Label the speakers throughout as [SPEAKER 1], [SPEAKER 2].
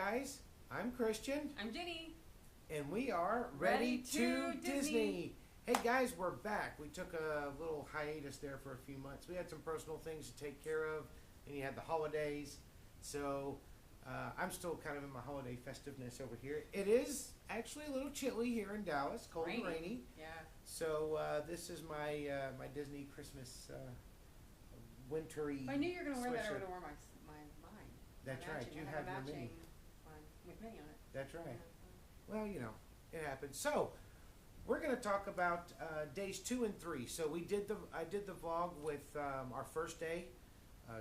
[SPEAKER 1] guys, I'm Christian,
[SPEAKER 2] I'm Jenny.
[SPEAKER 1] and we are
[SPEAKER 2] Ready to Disney.
[SPEAKER 1] Hey guys, we're back. We took a little hiatus there for a few months. We had some personal things to take care of, and you had the holidays. So I'm still kind of in my holiday festiveness over here. It is actually a little chilly here in Dallas, cold and rainy.
[SPEAKER 2] Yeah.
[SPEAKER 1] So this is my my Disney Christmas wintry.
[SPEAKER 2] I knew you were going to wear that. I
[SPEAKER 1] sweatshirt.
[SPEAKER 2] would have worn mine.
[SPEAKER 1] That's right. You have your mini.
[SPEAKER 2] One with Minnie on it.
[SPEAKER 1] That's right. Well, you know, it happens. So, we're going to talk about days 2 and 3. So I did the vlog with our first day,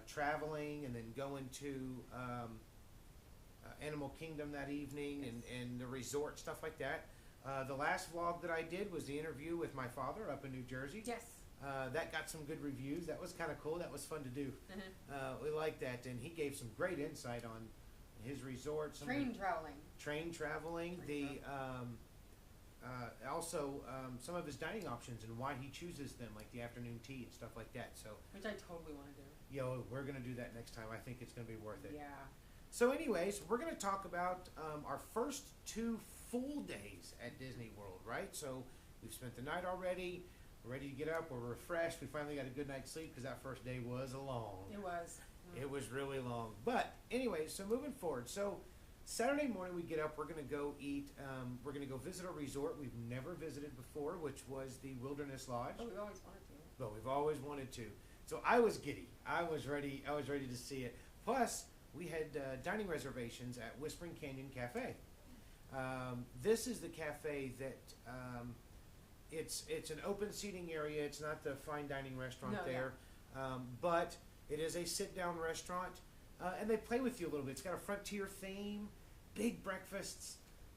[SPEAKER 1] traveling, and then going to Animal Kingdom that evening, and the resort, stuff like that. The last vlog that I did was the interview with my father up in New Jersey.
[SPEAKER 2] Yes.
[SPEAKER 1] That got some good reviews. That was kind of cool. That was fun to do. We liked that, and he gave some great insight on his resort.
[SPEAKER 2] Train traveling.
[SPEAKER 1] Also some of his dining options and why he chooses them, like the afternoon tea and stuff like that. So,
[SPEAKER 2] Which I totally want to do.
[SPEAKER 1] we're gonna do that next time. I think it's gonna be worth it.
[SPEAKER 2] Yeah.
[SPEAKER 1] So, anyways, we're gonna talk about our first 2 full days at Disney World, right? So, we've spent the night already. We're ready to get up. We're refreshed. We finally got a good night's sleep because that first day was long.
[SPEAKER 2] It was.
[SPEAKER 1] It was really long. But anyway, so moving forward. So Saturday morning we get up. We're going to go eat. We're going to go visit a resort we've never visited before, which was the Wilderness Lodge.
[SPEAKER 2] Oh, we've always wanted to.
[SPEAKER 1] But we've always wanted to. So I was giddy. I was ready to see it. Plus, we had dining reservations at Whispering Canyon Cafe. This is the cafe that... It's an open seating area. It's not the fine dining restaurant there, but it is a sit-down restaurant, and they play with you a little bit. It's got a frontier theme, big breakfasts,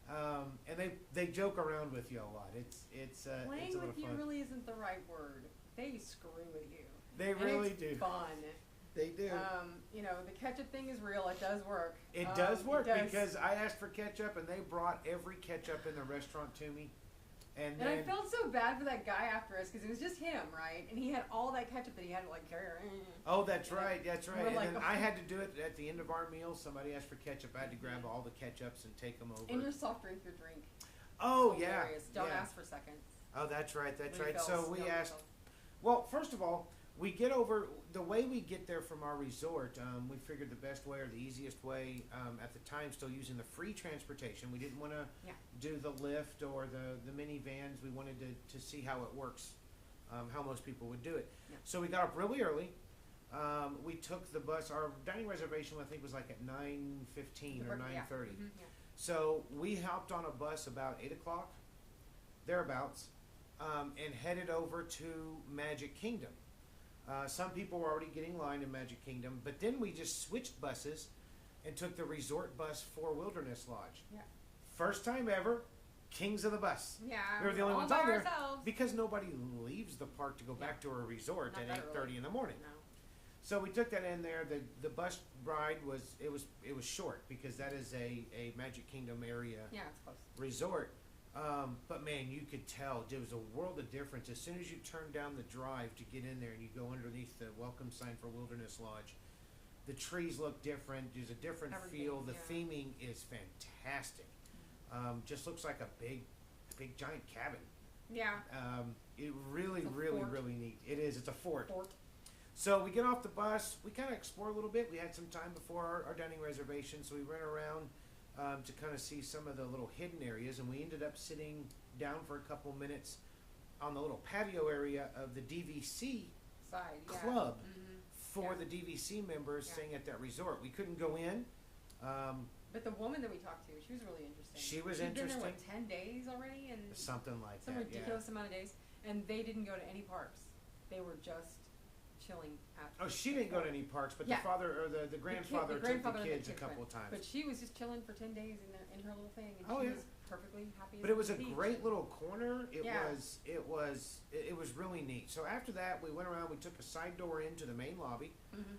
[SPEAKER 1] and they joke around with you a lot. It's a
[SPEAKER 2] Playing
[SPEAKER 1] little
[SPEAKER 2] with you
[SPEAKER 1] fun.
[SPEAKER 2] really isn't the right word. They screw with you.
[SPEAKER 1] They
[SPEAKER 2] And
[SPEAKER 1] really
[SPEAKER 2] it's
[SPEAKER 1] do.
[SPEAKER 2] Fun.
[SPEAKER 1] They do.
[SPEAKER 2] The ketchup thing is real. It does work.
[SPEAKER 1] It does work
[SPEAKER 2] it does.
[SPEAKER 1] because I asked for ketchup, and they brought every ketchup in the restaurant to me. And
[SPEAKER 2] I
[SPEAKER 1] then,
[SPEAKER 2] felt so bad for that guy after us because it was just him, right? And he had all that ketchup that he had to like carry around.
[SPEAKER 1] oh, that's right.
[SPEAKER 2] We're
[SPEAKER 1] And
[SPEAKER 2] like,
[SPEAKER 1] then I had to do it at the end of our meal. Somebody asked for ketchup. I had to grab all the ketchups and take them over.
[SPEAKER 2] And your soft drink, your drink.
[SPEAKER 1] Oh,
[SPEAKER 2] Hilarious.
[SPEAKER 1] yeah.
[SPEAKER 2] Don't
[SPEAKER 1] yeah.
[SPEAKER 2] ask for seconds.
[SPEAKER 1] Oh, that's right. That's right.
[SPEAKER 2] Refills.
[SPEAKER 1] So we
[SPEAKER 2] No
[SPEAKER 1] asked.
[SPEAKER 2] refills.
[SPEAKER 1] Well, first of all, we get over the way we get there from our resort. We figured the best way or the easiest way at the time, still using the free transportation. We didn't want to do the Lyft or the minivans. We wanted to see how it works, how most people would do it.
[SPEAKER 2] Yeah.
[SPEAKER 1] So we got up really early. We took the bus. Our dining reservation, I think, was like at 9:15 or 9:30.
[SPEAKER 2] Yeah.
[SPEAKER 1] So we hopped on a bus about 8 o'clock, thereabouts, and headed over to Magic Kingdom. Some people were already getting lined in Magic Kingdom, but then we just switched buses and took the resort bus for Wilderness Lodge.
[SPEAKER 2] Yeah.
[SPEAKER 1] First time ever, kings of the bus.
[SPEAKER 2] Yeah.
[SPEAKER 1] We were the only
[SPEAKER 2] all
[SPEAKER 1] ones
[SPEAKER 2] by
[SPEAKER 1] on there
[SPEAKER 2] ourselves.
[SPEAKER 1] because nobody leaves the park to go back to a resort
[SPEAKER 2] Not
[SPEAKER 1] at
[SPEAKER 2] that
[SPEAKER 1] 8:30 in the morning.
[SPEAKER 2] No.
[SPEAKER 1] So we took that in there. The bus ride was short because that is a Magic Kingdom area
[SPEAKER 2] Yeah, it's close.
[SPEAKER 1] resort. But man, you could tell there was a world of difference as soon as you turn down the drive to get in there and you go underneath the welcome sign for Wilderness Lodge. The trees look different. There's a different feel. The theming is fantastic. Just looks like a big giant cabin.
[SPEAKER 2] Yeah.
[SPEAKER 1] It really,
[SPEAKER 2] It's a
[SPEAKER 1] really,
[SPEAKER 2] fort.
[SPEAKER 1] really neat. It is. It's a fort.
[SPEAKER 2] Fort.
[SPEAKER 1] So we get off the bus. We kind of explore a little bit. We had some time before our dining reservation, so we ran around to kind of see some of the little hidden areas, and we ended up sitting down for a couple minutes on the little patio area of the DVC
[SPEAKER 2] Side. Yeah.
[SPEAKER 1] club for
[SPEAKER 2] Yeah.
[SPEAKER 1] the DVC members
[SPEAKER 2] Yeah.
[SPEAKER 1] staying at that resort. We couldn't go in.
[SPEAKER 2] But the woman that we talked to, she was really interesting.
[SPEAKER 1] She was
[SPEAKER 2] She'd been there,
[SPEAKER 1] interesting.
[SPEAKER 2] 10 days already? And
[SPEAKER 1] Something like
[SPEAKER 2] some
[SPEAKER 1] that,
[SPEAKER 2] ridiculous amount of days. And they didn't go to any parks. They were just chilling at
[SPEAKER 1] Oh, she didn't go to any parks, but
[SPEAKER 2] Yeah.
[SPEAKER 1] the father or the grandfather took
[SPEAKER 2] grandfather
[SPEAKER 1] the
[SPEAKER 2] and the
[SPEAKER 1] kids a couple
[SPEAKER 2] went.
[SPEAKER 1] of times.
[SPEAKER 2] But she was just chilling for 10 days in her little thing. And
[SPEAKER 1] Oh,
[SPEAKER 2] she
[SPEAKER 1] yeah.
[SPEAKER 2] was perfectly happy.
[SPEAKER 1] But it was a
[SPEAKER 2] as can be.
[SPEAKER 1] great little corner. It
[SPEAKER 2] Yeah.
[SPEAKER 1] was really neat. So after that, we went around. We took a side door into the main lobby.
[SPEAKER 2] Mhm.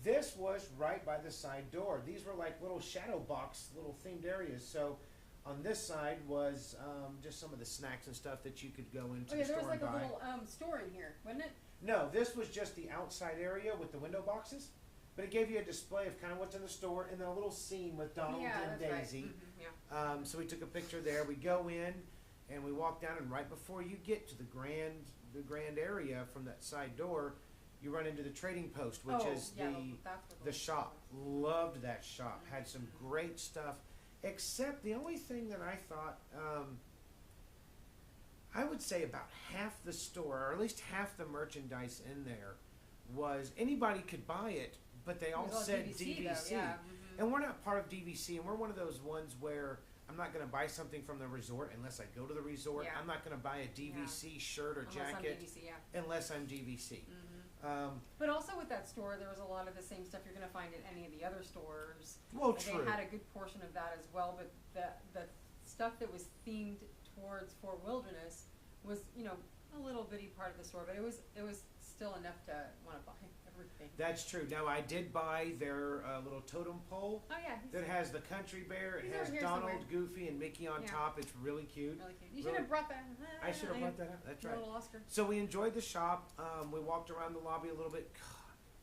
[SPEAKER 1] This was right by the side door. These were like little shadow box, little themed areas. So on this side was just some of the snacks and stuff that you could go into
[SPEAKER 2] Oh, yeah,
[SPEAKER 1] the
[SPEAKER 2] there
[SPEAKER 1] store
[SPEAKER 2] was like
[SPEAKER 1] and
[SPEAKER 2] a
[SPEAKER 1] buy.
[SPEAKER 2] little store in here, wasn't it?
[SPEAKER 1] No, this was just the outside area with the window boxes. but it gave you a display of kind of what's in the store, and then a little scene with Donald
[SPEAKER 2] Yeah,
[SPEAKER 1] and
[SPEAKER 2] that's right.
[SPEAKER 1] Daisy.
[SPEAKER 2] Yeah.
[SPEAKER 1] So we took a picture there. We go in, and we walk down, and right before you get to the grand area from that side door, you run into the trading post, which
[SPEAKER 2] Oh,
[SPEAKER 1] is
[SPEAKER 2] yeah,
[SPEAKER 1] the
[SPEAKER 2] that's what
[SPEAKER 1] shop. Loved that shop. Had some great stuff. Except the only thing that I thought, I would say about half the store, or at least half the merchandise in there, was anybody could buy it, but they all
[SPEAKER 2] It was
[SPEAKER 1] said
[SPEAKER 2] DVC,
[SPEAKER 1] DVC.
[SPEAKER 2] though, yeah.
[SPEAKER 1] And we're not part of DVC, and we're one of those ones where I'm not going to buy something from the resort unless I go to the resort.
[SPEAKER 2] Yeah.
[SPEAKER 1] I'm not going to buy a DVC shirt or
[SPEAKER 2] Unless
[SPEAKER 1] jacket
[SPEAKER 2] I'm DVC, yeah.
[SPEAKER 1] unless I'm DVC.
[SPEAKER 2] But also with that store, there was a lot of the same stuff you're going to find in any of the other stores.
[SPEAKER 1] Well,
[SPEAKER 2] And
[SPEAKER 1] true.
[SPEAKER 2] They had a good portion of that as well, but the stuff that was themed towards Fort Wilderness was, you know, a little bitty part of the store, but it was still enough to want to buy everything.
[SPEAKER 1] That's true. Now, I did buy their little totem pole
[SPEAKER 2] Oh yeah,
[SPEAKER 1] that has the country bear. It
[SPEAKER 2] He's
[SPEAKER 1] has
[SPEAKER 2] over here
[SPEAKER 1] Donald,
[SPEAKER 2] somewhere.
[SPEAKER 1] Goofy, and Mickey on
[SPEAKER 2] Yeah.
[SPEAKER 1] top. It's really cute.
[SPEAKER 2] really cute. You
[SPEAKER 1] Really-
[SPEAKER 2] should have brought that.
[SPEAKER 1] I should have brought that up. That's right.
[SPEAKER 2] Little Oscar.
[SPEAKER 1] So we enjoyed the shop. We walked around the lobby a little bit. God,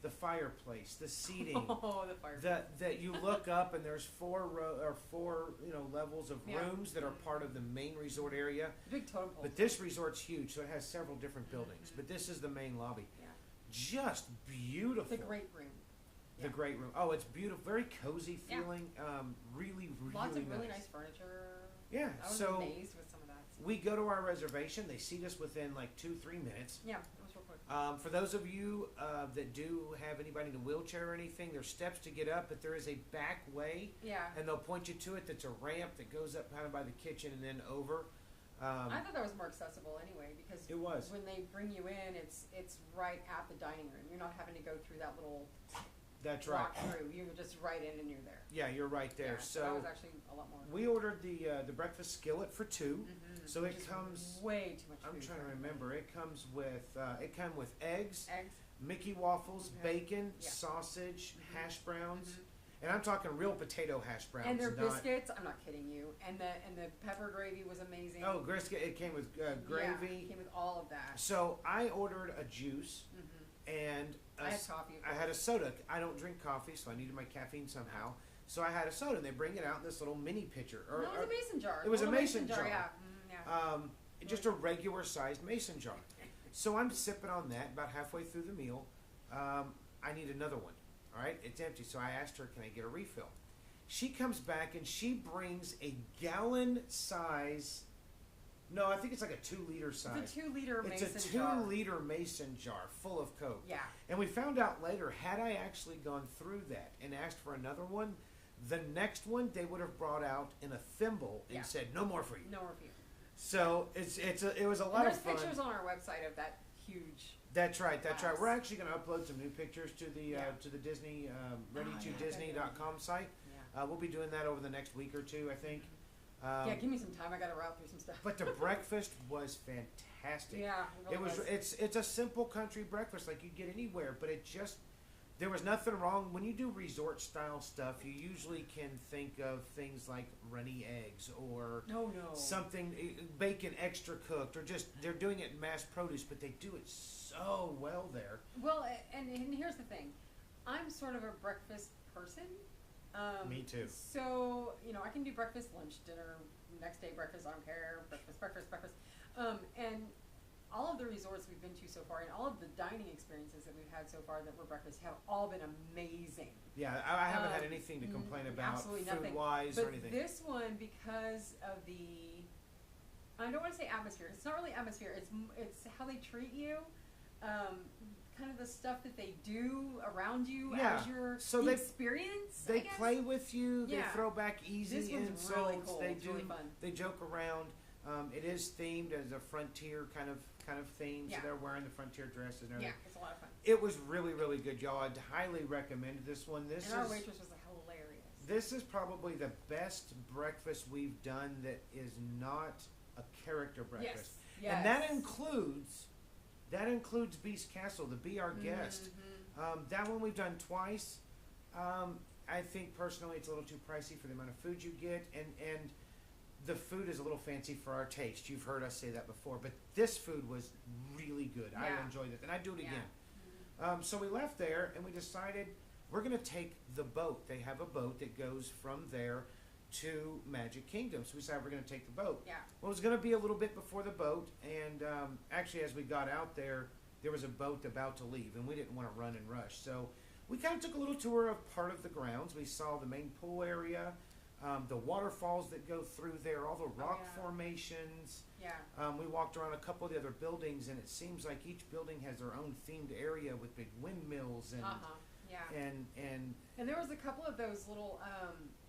[SPEAKER 1] the fireplace, the seating.
[SPEAKER 2] Oh, the fire.
[SPEAKER 1] That you look up and there's four levels of
[SPEAKER 2] Yeah.
[SPEAKER 1] rooms that are part of the main resort area.
[SPEAKER 2] Big totem pole.
[SPEAKER 1] But this resort's huge, so it has several different buildings. But this is the main lobby.
[SPEAKER 2] Yeah.
[SPEAKER 1] Just beautiful.
[SPEAKER 2] The great room.
[SPEAKER 1] The
[SPEAKER 2] Yeah.
[SPEAKER 1] great room. Oh, it's beautiful. Very cozy
[SPEAKER 2] Yeah.
[SPEAKER 1] feeling. Really, really
[SPEAKER 2] Lots of really
[SPEAKER 1] nice.
[SPEAKER 2] nice furniture.
[SPEAKER 1] Yeah.
[SPEAKER 2] I was
[SPEAKER 1] So
[SPEAKER 2] amazed with some of that.
[SPEAKER 1] we go to our reservation. They seat us within like 2-3 minutes.
[SPEAKER 2] Yeah, it was real quick.
[SPEAKER 1] For those of you that do have anybody in a wheelchair or anything, there's steps to get up, but there is a back way,
[SPEAKER 2] Yeah.
[SPEAKER 1] and they'll point you to it. That's a ramp that goes up kind of by the kitchen and then over.
[SPEAKER 2] I thought that was more accessible anyway because
[SPEAKER 1] It was.
[SPEAKER 2] when they bring you in, it's right at the dining room. You're not having to go through that little
[SPEAKER 1] That's right.
[SPEAKER 2] walk through. You're just right in and you're there.
[SPEAKER 1] Yeah, you're right there.
[SPEAKER 2] Yeah, that
[SPEAKER 1] So
[SPEAKER 2] was actually a lot more.
[SPEAKER 1] we ordered the breakfast skillet for 2. So
[SPEAKER 2] Which
[SPEAKER 1] it
[SPEAKER 2] is
[SPEAKER 1] comes.
[SPEAKER 2] way too much.
[SPEAKER 1] I'm
[SPEAKER 2] food
[SPEAKER 1] trying to
[SPEAKER 2] for
[SPEAKER 1] remember. It comes with eggs,
[SPEAKER 2] eggs.
[SPEAKER 1] Mickey waffles,
[SPEAKER 2] Okay.
[SPEAKER 1] bacon,
[SPEAKER 2] Yeah.
[SPEAKER 1] sausage, hash browns,
[SPEAKER 2] Mhm.
[SPEAKER 1] and I'm talking real potato hash browns.
[SPEAKER 2] And their
[SPEAKER 1] not,
[SPEAKER 2] biscuits, I'm not kidding you. And the pepper gravy was amazing.
[SPEAKER 1] Oh, brisket! It came with
[SPEAKER 2] Yeah,
[SPEAKER 1] gravy.
[SPEAKER 2] came with all of that.
[SPEAKER 1] So I ordered a juice and
[SPEAKER 2] I had coffee. of
[SPEAKER 1] I had a
[SPEAKER 2] course.
[SPEAKER 1] soda. I don't drink coffee, so I needed my caffeine somehow. So I had a soda, and they bring it out in this little mini pitcher.
[SPEAKER 2] No, it was a mason jar.
[SPEAKER 1] it was a
[SPEAKER 2] little
[SPEAKER 1] mason jar.
[SPEAKER 2] Yeah. Yeah.
[SPEAKER 1] Just a regular sized mason jar. So I'm sipping on that about halfway through the meal. I need another one. All right, it's empty. So I asked her, "Can I get a refill?" She comes back and she brings a gallon size. No, I think it's like a 2-liter size.
[SPEAKER 2] It's a 2-liter
[SPEAKER 1] It's
[SPEAKER 2] mason
[SPEAKER 1] a
[SPEAKER 2] jar.
[SPEAKER 1] 2-liter mason jar full of Coke.
[SPEAKER 2] Yeah.
[SPEAKER 1] And we found out later, had I actually gone through that and asked for another one, the next one they would have brought out in a thimble and
[SPEAKER 2] Yeah.
[SPEAKER 1] said, "No more for you."
[SPEAKER 2] No review.
[SPEAKER 1] So it was a
[SPEAKER 2] And
[SPEAKER 1] lot
[SPEAKER 2] there's
[SPEAKER 1] of fun.
[SPEAKER 2] pictures on our website of that huge.
[SPEAKER 1] That's right. That's right.
[SPEAKER 2] Yes.
[SPEAKER 1] We're actually going to upload some new pictures to the
[SPEAKER 2] Yeah.
[SPEAKER 1] Disney
[SPEAKER 2] yeah,
[SPEAKER 1] readytodisney.com site.
[SPEAKER 2] Yeah.
[SPEAKER 1] We'll be doing that over the next week or two, I think.
[SPEAKER 2] Yeah, give me some time. I got to route through some stuff.
[SPEAKER 1] But the breakfast was fantastic.
[SPEAKER 2] Yeah,
[SPEAKER 1] It was. It's a simple country breakfast like you'd get anywhere, but it just there was nothing wrong when you do resort style stuff. You usually can think of things like runny eggs or
[SPEAKER 2] No.
[SPEAKER 1] something bacon extra cooked, or just they're doing it in mass produce, but they do it so well there.
[SPEAKER 2] Well, and here's the thing, I'm sort of a breakfast person.
[SPEAKER 1] Me too.
[SPEAKER 2] So I can do breakfast, lunch, dinner, next day breakfast. I don't care. Breakfast. And all of the resorts we've been to so far, and all of the dining experiences that we've had so far that were breakfast, have all been amazing.
[SPEAKER 1] Yeah, I haven't had anything to complain about
[SPEAKER 2] absolutely
[SPEAKER 1] food
[SPEAKER 2] nothing.
[SPEAKER 1] wise
[SPEAKER 2] But
[SPEAKER 1] or anything.
[SPEAKER 2] this one, because of I don't want to say atmosphere. It's not really atmosphere. It's how they treat you. Kind of the stuff that they do around you
[SPEAKER 1] Yeah,
[SPEAKER 2] as your
[SPEAKER 1] so
[SPEAKER 2] the
[SPEAKER 1] they-
[SPEAKER 2] experience. I
[SPEAKER 1] They
[SPEAKER 2] guess.
[SPEAKER 1] play with you. They
[SPEAKER 2] Yeah.
[SPEAKER 1] throw back easy
[SPEAKER 2] This one's
[SPEAKER 1] insults.
[SPEAKER 2] really cool.
[SPEAKER 1] They
[SPEAKER 2] It's
[SPEAKER 1] do.
[SPEAKER 2] really fun.
[SPEAKER 1] They joke around. It is themed as a frontier kind of theme.
[SPEAKER 2] Yeah.
[SPEAKER 1] So they're wearing the frontier dresses and
[SPEAKER 2] Yeah,
[SPEAKER 1] everything.
[SPEAKER 2] it's a lot of fun.
[SPEAKER 1] It was really, really good, y'all. I'd highly recommend this one.
[SPEAKER 2] And our waitress was hilarious.
[SPEAKER 1] This is probably the best breakfast we've done that is not a character breakfast.
[SPEAKER 2] Yes.
[SPEAKER 1] And that includes Beast Castle, the Be Our Guest. That one we've done twice. I think personally it's a little too pricey for the amount of food you get, and the food is a little fancy for our taste. You've heard us say that before, but this food was really good. I
[SPEAKER 2] Yeah.
[SPEAKER 1] enjoyed it, and I'd do it
[SPEAKER 2] Yeah.
[SPEAKER 1] again. So we left there, and we decided we're going to take the boat. They have a boat that goes from there to Magic Kingdom. So we decided we're going to take the boat.
[SPEAKER 2] Yeah.
[SPEAKER 1] Well, it was going to be a little bit before the boat, and actually, as we got out there, there was a boat about to leave, and we didn't want to run and rush. So we kind of took a little tour of part of the grounds. We saw the main pool area, the waterfalls that go through there, all the rock
[SPEAKER 2] yeah.
[SPEAKER 1] formations.
[SPEAKER 2] Yeah.
[SPEAKER 1] We walked around a couple of the other buildings, and it seems like each building has their own themed area with big windmills and
[SPEAKER 2] Yeah.
[SPEAKER 1] and
[SPEAKER 2] there was a couple of those little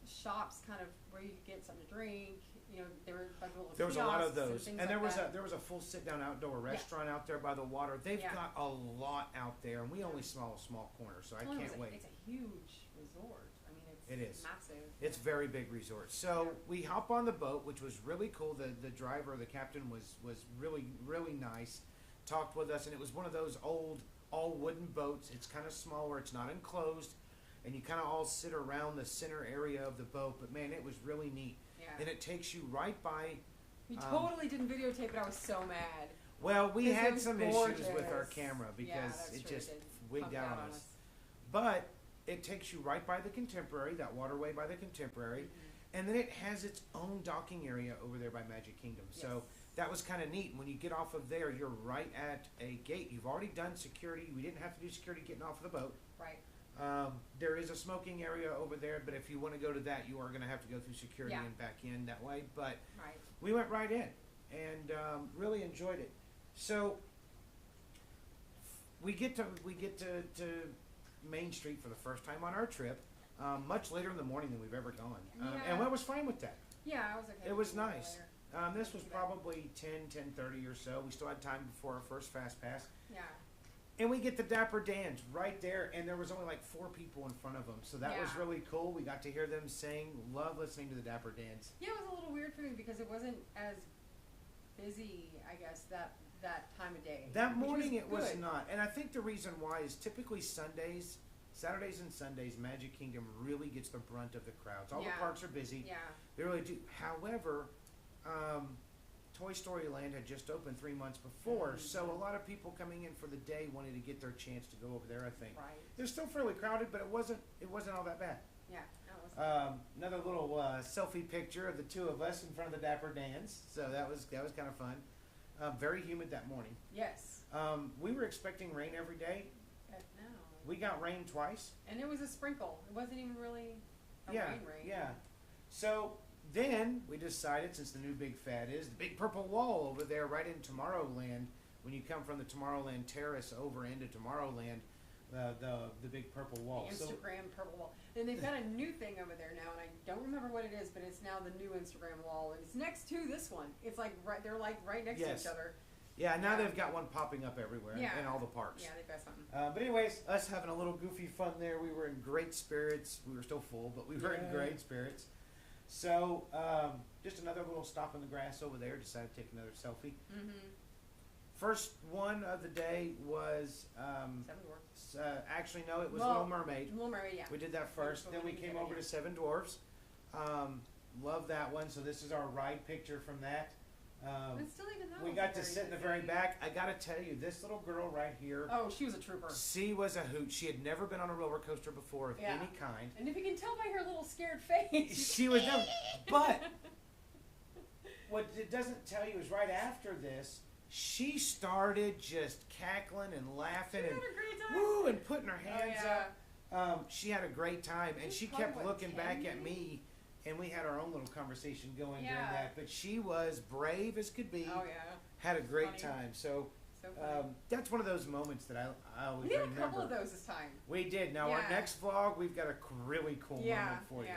[SPEAKER 2] shops, kind of where you could get something to drink. You know, there were like little.
[SPEAKER 1] there was a lot of
[SPEAKER 2] kiosks
[SPEAKER 1] those,
[SPEAKER 2] things
[SPEAKER 1] and there
[SPEAKER 2] like
[SPEAKER 1] was
[SPEAKER 2] that.
[SPEAKER 1] there was a full sit down outdoor restaurant out there by the water. They've
[SPEAKER 2] Yeah.
[SPEAKER 1] got a lot out there, and we only saw a small corner, so I
[SPEAKER 2] Well,
[SPEAKER 1] can't wait.
[SPEAKER 2] It's a huge resort. I mean, it's
[SPEAKER 1] It is.
[SPEAKER 2] massive.
[SPEAKER 1] It's a very big resort. So we hop on the boat, which was really cool. The driver, the captain, was really nice. Talked with us, and it was one of those old all wooden boats. It's kind of small where it's not enclosed, and you kind of all sit around the center area of the boat. But man, it was really neat,
[SPEAKER 2] Yeah.
[SPEAKER 1] and it takes you right by.
[SPEAKER 2] We totally didn't videotape it. I was so mad.
[SPEAKER 1] Well, we
[SPEAKER 2] 'Cause it
[SPEAKER 1] had
[SPEAKER 2] was
[SPEAKER 1] some issues with our
[SPEAKER 2] gorgeous.
[SPEAKER 1] camera
[SPEAKER 2] Yeah,
[SPEAKER 1] because
[SPEAKER 2] that's
[SPEAKER 1] it
[SPEAKER 2] true,
[SPEAKER 1] just
[SPEAKER 2] did
[SPEAKER 1] wigged
[SPEAKER 2] pump
[SPEAKER 1] out on us. But it takes you right by the Contemporary, that waterway by the Contemporary,
[SPEAKER 2] Mhm.
[SPEAKER 1] and then it has its own docking area over there by Magic Kingdom. So
[SPEAKER 2] Yes.
[SPEAKER 1] that was kind of neat. When you get off of there, you're right at a gate. You've already done security. We didn't have to do security getting off of the boat.
[SPEAKER 2] Right.
[SPEAKER 1] There is a smoking area over there, but if you want to go to that, you are going to have to go through security
[SPEAKER 2] Yeah.
[SPEAKER 1] and back in that way. But
[SPEAKER 2] Right.
[SPEAKER 1] we went right in and really enjoyed it. So we get to Main Street for the first time on our trip, much later in the morning than we've ever gone,
[SPEAKER 2] Yeah.
[SPEAKER 1] and I was fine with that.
[SPEAKER 2] Yeah, I was okay.
[SPEAKER 1] It
[SPEAKER 2] with
[SPEAKER 1] was
[SPEAKER 2] it a little
[SPEAKER 1] nice.
[SPEAKER 2] later.
[SPEAKER 1] This was
[SPEAKER 2] Too bad.
[SPEAKER 1] probably 10:30 or so. We still had time before our first Fast Pass.
[SPEAKER 2] Yeah.
[SPEAKER 1] And we get the Dapper Dans right there, and there was only like 4 people in front of them, so that was
[SPEAKER 2] Yeah.
[SPEAKER 1] really cool. We got to hear them sing. Love listening to the Dapper Dans.
[SPEAKER 2] Yeah, it was a little weird for me because it wasn't as busy, I guess, that time of day.
[SPEAKER 1] That
[SPEAKER 2] which
[SPEAKER 1] morning it was
[SPEAKER 2] good.
[SPEAKER 1] not, and I think the reason why is typically Sundays, Saturdays and Sundays, Magic Kingdom really gets the brunt of the crowds. All the
[SPEAKER 2] Yeah.
[SPEAKER 1] parks are busy.
[SPEAKER 2] Yeah.
[SPEAKER 1] They really do. However, Toy Story Land had just opened 3 months before,
[SPEAKER 2] Mhm.
[SPEAKER 1] so a lot of people coming in for the day wanted to get their chance to go over there. I think
[SPEAKER 2] Right.
[SPEAKER 1] they're still fairly crowded, but it wasn't all that bad.
[SPEAKER 2] Yeah. That was.
[SPEAKER 1] Another little selfie picture of the two of us in front of the Dapper Dans, so that was kind of fun. Very humid that morning.
[SPEAKER 2] Yes.
[SPEAKER 1] We were expecting rain every day.
[SPEAKER 2] No.
[SPEAKER 1] We got rain twice.
[SPEAKER 2] And it was a sprinkle. It wasn't even really a
[SPEAKER 1] Yeah,
[SPEAKER 2] rain.
[SPEAKER 1] yeah. So then we decided, since the new big fad is the big purple wall over there right in Tomorrowland, when you come from the Tomorrowland Terrace over into Tomorrowland, the big purple wall.
[SPEAKER 2] The
[SPEAKER 1] So
[SPEAKER 2] Instagram purple wall. And they've got a new thing over there now, and I don't remember what it is, but it's now the new Instagram wall, and it's next to this one. It's like they're like right next
[SPEAKER 1] Yes.
[SPEAKER 2] to each other.
[SPEAKER 1] yeah, now
[SPEAKER 2] Yeah.
[SPEAKER 1] they've got one popping up everywhere
[SPEAKER 2] Yeah.
[SPEAKER 1] in all the parks.
[SPEAKER 2] Yeah, they've got something.
[SPEAKER 1] But anyways, us having a little goofy fun there. We were in great spirits. We were still full, but we were in
[SPEAKER 2] Yeah.
[SPEAKER 1] great spirits. So just another little stop in the grass over there. Decided to take another selfie.
[SPEAKER 2] Mm-hmm.
[SPEAKER 1] First one of the day was
[SPEAKER 2] Seven Dwarfs.
[SPEAKER 1] actually no, it was
[SPEAKER 2] Well,
[SPEAKER 1] Little Mermaid.
[SPEAKER 2] Little Mermaid, yeah.
[SPEAKER 1] We did that first.
[SPEAKER 2] Before
[SPEAKER 1] Then we
[SPEAKER 2] we
[SPEAKER 1] came
[SPEAKER 2] did it,
[SPEAKER 1] over
[SPEAKER 2] yeah.
[SPEAKER 1] to Seven Dwarfs. Love that one. So this is our ride picture from that.
[SPEAKER 2] But still, even though
[SPEAKER 1] We
[SPEAKER 2] it was
[SPEAKER 1] got
[SPEAKER 2] a
[SPEAKER 1] to
[SPEAKER 2] very
[SPEAKER 1] sit in the
[SPEAKER 2] good
[SPEAKER 1] very
[SPEAKER 2] day.
[SPEAKER 1] back. I gotta tell you, this little girl right here.
[SPEAKER 2] Oh, she was a trooper.
[SPEAKER 1] She was a hoot. She had never been on a roller coaster before of
[SPEAKER 2] Yeah.
[SPEAKER 1] any kind.
[SPEAKER 2] And if you can tell by her little scared face,
[SPEAKER 1] She was never. But what it doesn't tell you is right after this, she started just cackling and
[SPEAKER 2] she
[SPEAKER 1] laughing
[SPEAKER 2] had
[SPEAKER 1] and
[SPEAKER 2] a great time.
[SPEAKER 1] woo and putting her
[SPEAKER 2] Oh,
[SPEAKER 1] hands
[SPEAKER 2] yeah.
[SPEAKER 1] up. She had a great time, and
[SPEAKER 2] She
[SPEAKER 1] she
[SPEAKER 2] was probably,
[SPEAKER 1] kept
[SPEAKER 2] what,
[SPEAKER 1] looking
[SPEAKER 2] 10
[SPEAKER 1] back at
[SPEAKER 2] maybe?
[SPEAKER 1] me, and we had our own little conversation going during
[SPEAKER 2] Yeah.
[SPEAKER 1] that. But she was brave as could be.
[SPEAKER 2] Oh, yeah.
[SPEAKER 1] Had a great
[SPEAKER 2] Funny.
[SPEAKER 1] time. So
[SPEAKER 2] So funny.
[SPEAKER 1] that's one of those moments that I always
[SPEAKER 2] We did a
[SPEAKER 1] remember.
[SPEAKER 2] couple of those this time.
[SPEAKER 1] We did. Now our
[SPEAKER 2] Yeah.
[SPEAKER 1] next vlog, we've got a really cool
[SPEAKER 2] Yeah,
[SPEAKER 1] moment for you.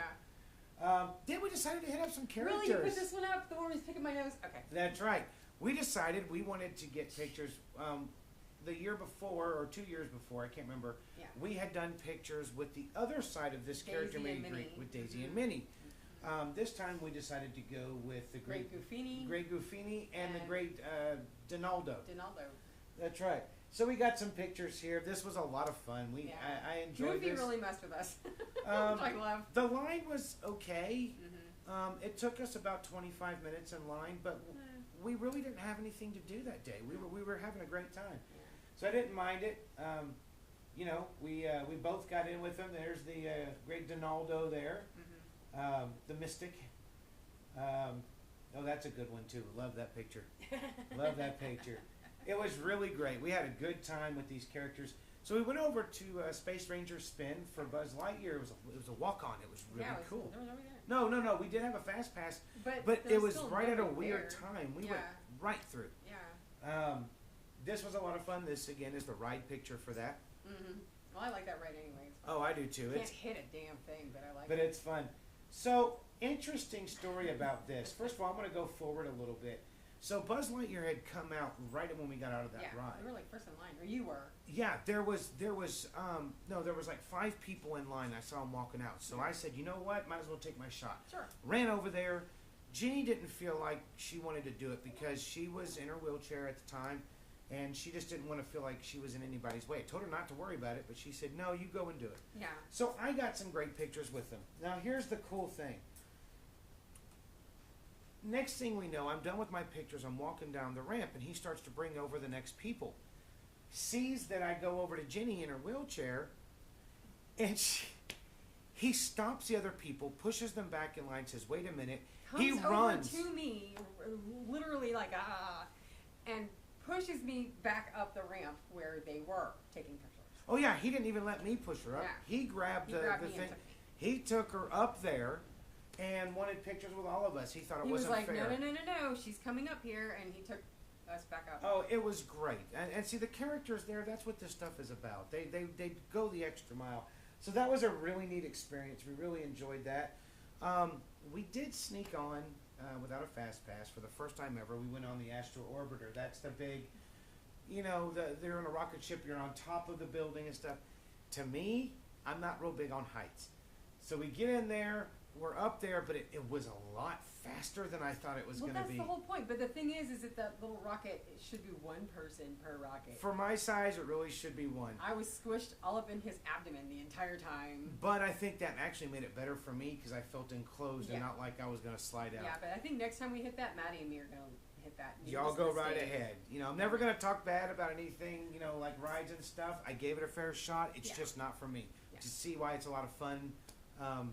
[SPEAKER 2] yeah.
[SPEAKER 1] Then we decided to hit up some characters.
[SPEAKER 2] Really, you put this one up? The one who's picking my nose? Okay.
[SPEAKER 1] That's right. We decided we wanted to get pictures. The year before, or 2 years before, I can't remember.
[SPEAKER 2] Yeah.
[SPEAKER 1] We had done pictures with the other side of this character
[SPEAKER 2] Daisy
[SPEAKER 1] meet
[SPEAKER 2] and
[SPEAKER 1] and greet
[SPEAKER 2] Minnie.
[SPEAKER 1] with Daisy and
[SPEAKER 2] Mhm.
[SPEAKER 1] Minnie. This time we decided to go with the
[SPEAKER 2] Great Goofini.
[SPEAKER 1] Great Goofini and the
[SPEAKER 2] And-
[SPEAKER 1] great Donaldo.
[SPEAKER 2] Donaldo.
[SPEAKER 1] That's right. So we got some pictures here. This was a lot of fun.
[SPEAKER 2] Yeah.
[SPEAKER 1] I enjoyed
[SPEAKER 2] Goofy
[SPEAKER 1] this.
[SPEAKER 2] really messed with us.
[SPEAKER 1] Um,
[SPEAKER 2] Which I love.
[SPEAKER 1] The line was okay.
[SPEAKER 2] Mm-hmm.
[SPEAKER 1] It took us about 25 minutes in line, but we really didn't have anything to do that day. We were having a great time, so I didn't mind it. we both got in with them. There's the great Donaldo there, the Mystic. Oh, that's a good one too. Love that picture. Love that picture. It was really great. We had a good time with these characters. So we went over to Space Ranger Spin for Buzz Lightyear. It was a walk on. It was really cool.
[SPEAKER 2] There was nobody there.
[SPEAKER 1] No. We did have a fast pass,
[SPEAKER 2] But
[SPEAKER 1] but
[SPEAKER 2] there
[SPEAKER 1] it was
[SPEAKER 2] still
[SPEAKER 1] right at a
[SPEAKER 2] nobody
[SPEAKER 1] weird
[SPEAKER 2] there.
[SPEAKER 1] time. We
[SPEAKER 2] Yeah.
[SPEAKER 1] went right through.
[SPEAKER 2] Yeah.
[SPEAKER 1] This was a lot of fun. This again is the ride picture for that.
[SPEAKER 2] Well, I like that right anyways.
[SPEAKER 1] Oh, I do too.
[SPEAKER 2] Can't hit a damn thing, but I like
[SPEAKER 1] But
[SPEAKER 2] it.
[SPEAKER 1] it's fun. So, interesting story about this. First of all, I'm going to go forward a little bit. So, Buzz Lightyear had come out right when we got out of that
[SPEAKER 2] Yeah,
[SPEAKER 1] ride.
[SPEAKER 2] we were like first in line, or you were.
[SPEAKER 1] Yeah, there was like 5 people in line. I saw them walking out. So I said, you know what? Might as well take my shot.
[SPEAKER 2] Sure.
[SPEAKER 1] Ran over there. Ginny didn't feel like she wanted to do it because she was in her wheelchair at the time, and she just didn't want to feel like she was in anybody's way. I told her not to worry about it, but she said, no, you go and do it.
[SPEAKER 2] Yeah.
[SPEAKER 1] So I got some great pictures with them. Now here's the cool thing. Next thing we know, I'm done with my pictures. I'm walking down the ramp, and he starts to bring over the next people. Sees that I go over to Ginny in her wheelchair, and he stops the other people, pushes them back in line, says, wait a minute. He
[SPEAKER 2] Comes
[SPEAKER 1] runs.
[SPEAKER 2] over to me, literally like and pushes me back up the ramp where they were taking pictures.
[SPEAKER 1] Oh yeah, he didn't even let me push her up.
[SPEAKER 2] Yeah.
[SPEAKER 1] He grabbed
[SPEAKER 2] He
[SPEAKER 1] the
[SPEAKER 2] grabbed me
[SPEAKER 1] thing.
[SPEAKER 2] and took me.
[SPEAKER 1] He took her up there and wanted pictures with all of us. He thought it
[SPEAKER 2] He was
[SPEAKER 1] wasn't
[SPEAKER 2] like,
[SPEAKER 1] fair.
[SPEAKER 2] no, she's coming up here, and he took us back up.
[SPEAKER 1] Oh, it was great. And see, the characters there, that's what this stuff is about. They go the extra mile. So that was a really neat experience. We really enjoyed that. We did sneak on without a fast pass for the first time ever. We went on the Astro Orbiter. That's the big, they're in a rocket ship. You're on top of the building and stuff. To me, I'm not real big on heights. So we get in there. We're up there, but it was a lot faster than I thought it was going to be.
[SPEAKER 2] That's the whole point. But the thing is that little rocket, it should be one person per rocket.
[SPEAKER 1] For my size, it really should be one.
[SPEAKER 2] I was squished all up in his abdomen the entire time.
[SPEAKER 1] But I think that actually made it better for me because I felt enclosed and not like I was going to slide out.
[SPEAKER 2] Yeah, but I think next time we hit that, Maddie and me are going to hit that.
[SPEAKER 1] Y'all go right ahead. I'm never going to talk bad about anything, like rides and stuff. I gave it a fair shot. It's just not for me.
[SPEAKER 2] Yeah.
[SPEAKER 1] To see why it's a lot of fun.
[SPEAKER 2] It's fast.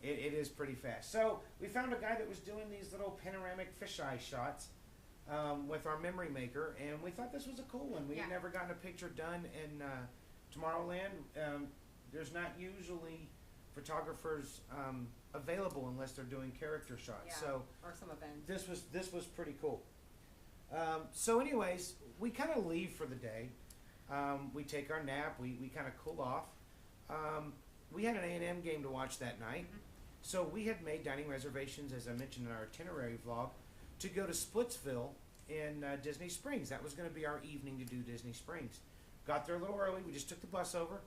[SPEAKER 1] It is pretty fast. So we found a guy that was doing these little panoramic fisheye shots with our memory maker, and we thought this was a cool one. We had never gotten a picture done in Tomorrowland. There's not usually photographers available unless they're doing character shots.
[SPEAKER 2] Yeah,
[SPEAKER 1] so
[SPEAKER 2] or some event.
[SPEAKER 1] this was pretty cool. So anyways, we kind of leave for the day. We take our nap. We kind of cool off. We had an A&M game to watch that night. So we had made dining reservations, as I mentioned in our itinerary vlog, to go to Splitsville in Disney Springs. That was going to be our evening to do Disney Springs. Got there a little early. We just took the bus over.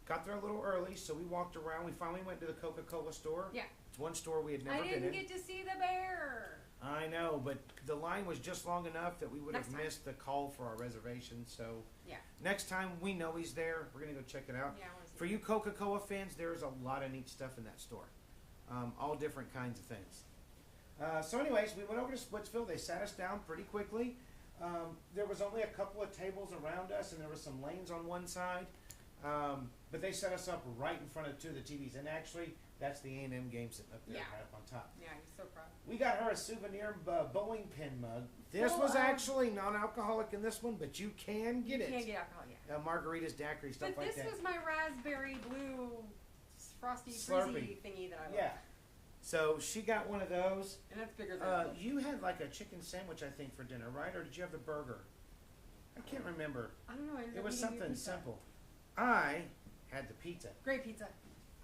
[SPEAKER 1] Got there a little early, so we walked around. We finally went to the Coca-Cola store.
[SPEAKER 2] Yeah.
[SPEAKER 1] It's one store we had never been in.
[SPEAKER 2] I didn't get to see the bear.
[SPEAKER 1] I know, but the line was just long enough that we would
[SPEAKER 2] Next
[SPEAKER 1] have
[SPEAKER 2] time.
[SPEAKER 1] missed the call for our reservation. So
[SPEAKER 2] Yeah.
[SPEAKER 1] next time we know he's there, we're going to go check it out.
[SPEAKER 2] Yeah, I want to see
[SPEAKER 1] For you Coca-Cola fans, there's a lot of neat stuff in that store. All different kinds of things. So anyways, we went over to Splitsville. They sat us down pretty quickly. There was only a couple of tables around us, and there was some lanes on one side. But they set us up right in front of 2 of the TVs. And actually, that's the A&M game sitting up there, right up on top.
[SPEAKER 2] Yeah, he's so proud.
[SPEAKER 1] We got her a souvenir bowling pin mug. This
[SPEAKER 2] Full
[SPEAKER 1] was
[SPEAKER 2] of-
[SPEAKER 1] actually non-alcoholic in this one, but you can get
[SPEAKER 2] You
[SPEAKER 1] it.
[SPEAKER 2] can't get alcohol, yeah.
[SPEAKER 1] Margaritas, daiquiri, stuff
[SPEAKER 2] But
[SPEAKER 1] like
[SPEAKER 2] this
[SPEAKER 1] that.
[SPEAKER 2] was my raspberry blue frosty
[SPEAKER 1] Slurpee.
[SPEAKER 2] frizzy thingy that I love.
[SPEAKER 1] Yeah. So she got one of those.
[SPEAKER 2] And that's bigger than
[SPEAKER 1] You had like a chicken sandwich, I think, for dinner, right? Or did you have the burger? I can't remember.
[SPEAKER 2] I don't know. I ended
[SPEAKER 1] It
[SPEAKER 2] up
[SPEAKER 1] was
[SPEAKER 2] eating your
[SPEAKER 1] something
[SPEAKER 2] pizza.
[SPEAKER 1] simple. I had the pizza.
[SPEAKER 2] Great pizza.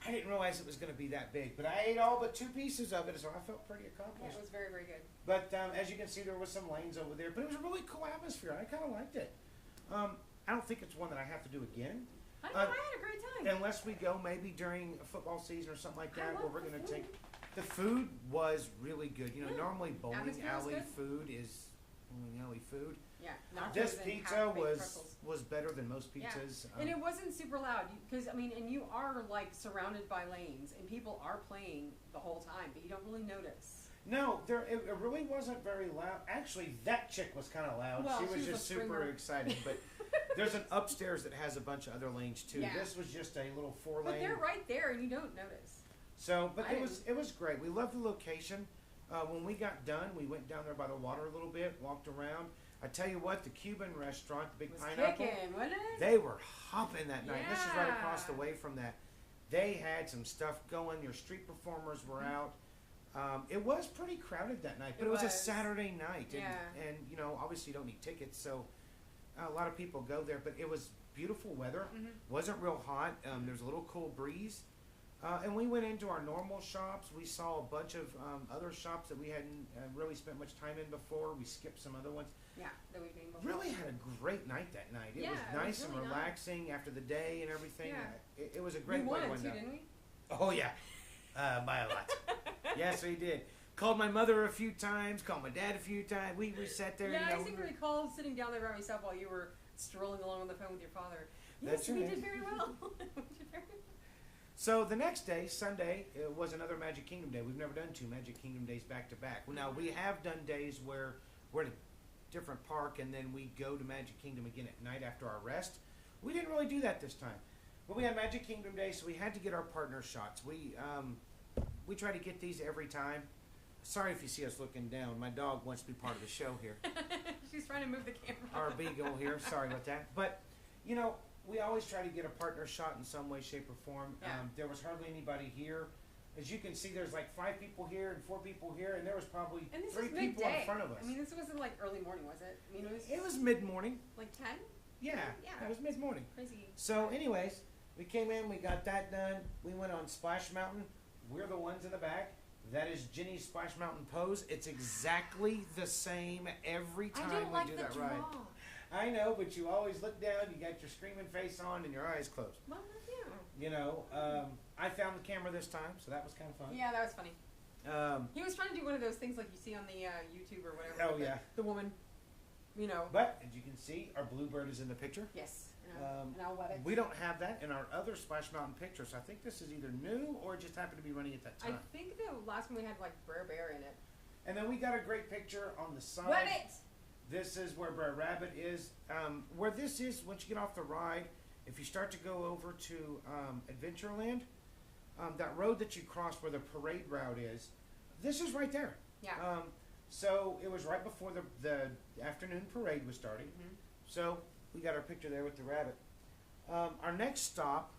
[SPEAKER 1] I didn't realize it was going to be that big, but I ate all but 2 pieces of it, so I felt pretty
[SPEAKER 2] Yeah,
[SPEAKER 1] accomplished.
[SPEAKER 2] it was very, very good.
[SPEAKER 1] But as you can see, there was some lanes over there, but it was a really cool atmosphere. I kind of liked it. I don't think it's one that I have to do again,
[SPEAKER 2] I know, I had a great time.
[SPEAKER 1] unless we go maybe during a football season or something like
[SPEAKER 2] I
[SPEAKER 1] that, where
[SPEAKER 2] love
[SPEAKER 1] we're
[SPEAKER 2] the
[SPEAKER 1] going to
[SPEAKER 2] food.
[SPEAKER 1] take. The food was really good.
[SPEAKER 2] Yeah.
[SPEAKER 1] Normally bowling
[SPEAKER 2] Atmosphere was
[SPEAKER 1] alley
[SPEAKER 2] good.
[SPEAKER 1] food is bowling alley food.
[SPEAKER 2] Yeah, nachos
[SPEAKER 1] This
[SPEAKER 2] and
[SPEAKER 1] pizza
[SPEAKER 2] half-baked
[SPEAKER 1] was
[SPEAKER 2] pretzels.
[SPEAKER 1] better than most
[SPEAKER 2] Yeah.
[SPEAKER 1] pizzas.
[SPEAKER 2] And it wasn't super loud because and you are like surrounded by lanes and people are playing the whole time, but you don't really notice.
[SPEAKER 1] No, it really wasn't very loud. Actually, that chick was kind of loud.
[SPEAKER 2] Well,
[SPEAKER 1] she
[SPEAKER 2] she
[SPEAKER 1] was
[SPEAKER 2] was
[SPEAKER 1] just
[SPEAKER 2] a
[SPEAKER 1] super
[SPEAKER 2] Springer.
[SPEAKER 1] excited. But There's an upstairs that has a bunch of other lanes too.
[SPEAKER 2] Yeah.
[SPEAKER 1] This was just a little 4
[SPEAKER 2] But
[SPEAKER 1] lane.
[SPEAKER 2] they're right there, and you don't notice.
[SPEAKER 1] So, but
[SPEAKER 2] I
[SPEAKER 1] it was great. We loved the location. When we got done, we went down there by the water a little bit, walked around. I tell you what, the Cuban restaurant, the Big
[SPEAKER 2] It was
[SPEAKER 1] Pineapple,
[SPEAKER 2] kicking, wasn't it?
[SPEAKER 1] they were hopping that night. This is right
[SPEAKER 2] Yeah.
[SPEAKER 1] across the way from that. They had some stuff going. Your street performers were out. It was pretty crowded that night, but it was a
[SPEAKER 2] was.
[SPEAKER 1] Saturday night,
[SPEAKER 2] Yeah.
[SPEAKER 1] and you know, obviously you don't need tickets, so a lot of people go there. But it was beautiful weather. Wasn't real hot. There was a little cool breeze. And we went into our normal shops. We saw a bunch of other shops that we hadn't really spent much time in before. We skipped some other ones.
[SPEAKER 2] Yeah, that we've been before.
[SPEAKER 1] Really had a great night that night. It
[SPEAKER 2] Yeah,
[SPEAKER 1] was
[SPEAKER 2] it was
[SPEAKER 1] nice and
[SPEAKER 2] really nice.
[SPEAKER 1] relaxing after the day and everything.
[SPEAKER 2] Yeah.
[SPEAKER 1] It was a great
[SPEAKER 2] we
[SPEAKER 1] way
[SPEAKER 2] won
[SPEAKER 1] to
[SPEAKER 2] it
[SPEAKER 1] wind
[SPEAKER 2] too,
[SPEAKER 1] up.
[SPEAKER 2] didn't we?
[SPEAKER 1] Oh yeah, by a lot. Yes, we did. Called my mother a few times. Called my dad a few times. We sat there.
[SPEAKER 2] Yeah,
[SPEAKER 1] you
[SPEAKER 2] I
[SPEAKER 1] know,
[SPEAKER 2] seem to recall sitting down there by myself while you were strolling along on the phone with your father.
[SPEAKER 1] That's
[SPEAKER 2] Yes, we
[SPEAKER 1] right.
[SPEAKER 2] did very well. We did very well.
[SPEAKER 1] So the next day, Sunday, it was another Magic Kingdom day. We've never done 2 Magic Kingdom days back to back. Now we have done days where we're at a different park and then we go to Magic Kingdom again at night after our rest. We didn't really do that this time. But we had Magic Kingdom Day, so we had to get our partner shots. We try to get these every time. Sorry if you see us looking down. My dog wants to be part of the show here.
[SPEAKER 2] She's trying to move the camera.
[SPEAKER 1] Our beagle here. Sorry about that. But, you know, we always try to get a partner shot in some way, shape, or form.
[SPEAKER 2] Yeah.
[SPEAKER 1] There was hardly anybody here. As you can see, there's like 5 people here and 4 people here, and there was probably
[SPEAKER 2] And this
[SPEAKER 1] 3
[SPEAKER 2] was
[SPEAKER 1] people
[SPEAKER 2] midday.
[SPEAKER 1] in front of us.
[SPEAKER 2] I mean, this wasn't like early morning, was it? I mean,
[SPEAKER 1] It was mid-morning.
[SPEAKER 2] like 10?
[SPEAKER 1] Yeah,
[SPEAKER 2] Yeah.
[SPEAKER 1] it was mid-morning.
[SPEAKER 2] Crazy.
[SPEAKER 1] So, anyways, we came in, we got that done. We went on Splash Mountain. We're the ones in the back. That is Ginny's Splash Mountain pose. It's exactly the same every time
[SPEAKER 2] I don't
[SPEAKER 1] we
[SPEAKER 2] like
[SPEAKER 1] do
[SPEAKER 2] the
[SPEAKER 1] that
[SPEAKER 2] draw.
[SPEAKER 1] ride. I know, but you always look down, you got your screaming face on, and your eyes closed.
[SPEAKER 2] Well, yeah.
[SPEAKER 1] You know, I found the camera this time, so that was kind of fun.
[SPEAKER 2] Yeah, that was funny.
[SPEAKER 1] Um,
[SPEAKER 2] He was trying to do one of those things like you see on the YouTube or whatever.
[SPEAKER 1] Oh,
[SPEAKER 2] with
[SPEAKER 1] yeah.
[SPEAKER 2] The woman, you know.
[SPEAKER 1] but, as you can see, our Bluebird is in the picture.
[SPEAKER 2] Yes. And I'll let it.
[SPEAKER 1] We don't have that in our other Splash Mountain picture, so I think this is either new or it just happened to be running at that
[SPEAKER 2] I
[SPEAKER 1] time.
[SPEAKER 2] think the last one we had like Brer Bear in it.
[SPEAKER 1] And then we got a great picture on the side.
[SPEAKER 2] What it?
[SPEAKER 1] This is where Brer Rabbit is. Where this is, once you get off the ride, if you start to go over to Adventureland, that road that you cross where the parade route is, this is right there.
[SPEAKER 2] Yeah.
[SPEAKER 1] So it was right before the afternoon parade was starting.
[SPEAKER 2] Mhm.
[SPEAKER 1] So we got our picture there with the rabbit. Our next stop